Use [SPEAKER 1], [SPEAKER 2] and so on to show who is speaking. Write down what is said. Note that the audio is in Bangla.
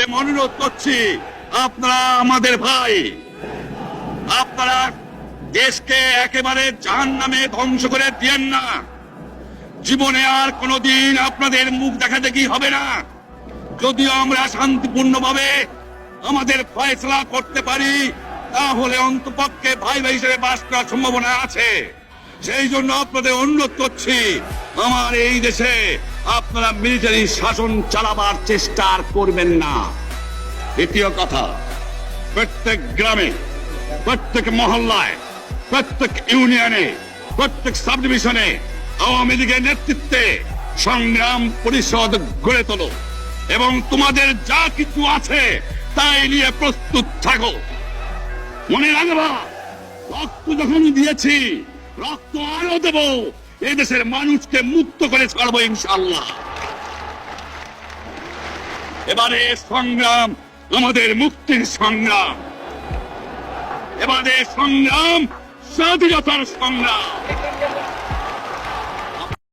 [SPEAKER 1] আপনাদের অনুরোধ করছি, আপনারা আমাদের ভাই, আপনারা দেশকে একেবারে জাহান্নামে ধ্বংস করে দিয়েন না। জীবনে আর কোনোদিন আপনাদের মুখ দেখা দেখি হবে না। যদিও আমরা শান্তিপূর্ণভাবে আমাদের ফয়সলা করতে পারি, তাহলে অন্তপক্ষে ভাই ভাই হিসেবে বাস করার সম্ভাবনা আছে। সেই জন্য আপনাদের অনুরোধ করছি, আমার এই দেশে আপনারা মিলিটারি শাসন চালাবার চেষ্টা আর করবেন না। দ্বিতীয় কথা, প্রত্যেক গ্রামে, প্রত্যেক মহল্লায়, প্রত্যেক ইউনিয়নে, প্রত্যেক সাব ডিভিশনে আওয়ামী লীগের নেতৃত্বে সংগ্রাম পরিষদ গড়ে তোলো এবং তোমাদের যা কিছু আছে তাই নিয়ে প্রস্তুত থাকো। মনে রাখবা, রক্ত যখন দিয়েছি, রক্ত আরো দেব। এই দেশের মানুষকে মুক্ত করে ছাড়বো ইনশাআল্লাহ। এবারে সংগ্রাম আমাদের মুক্তির সংগ্রাম, এবারে সংগ্রাম স্বাধীনতার সংগ্রাম।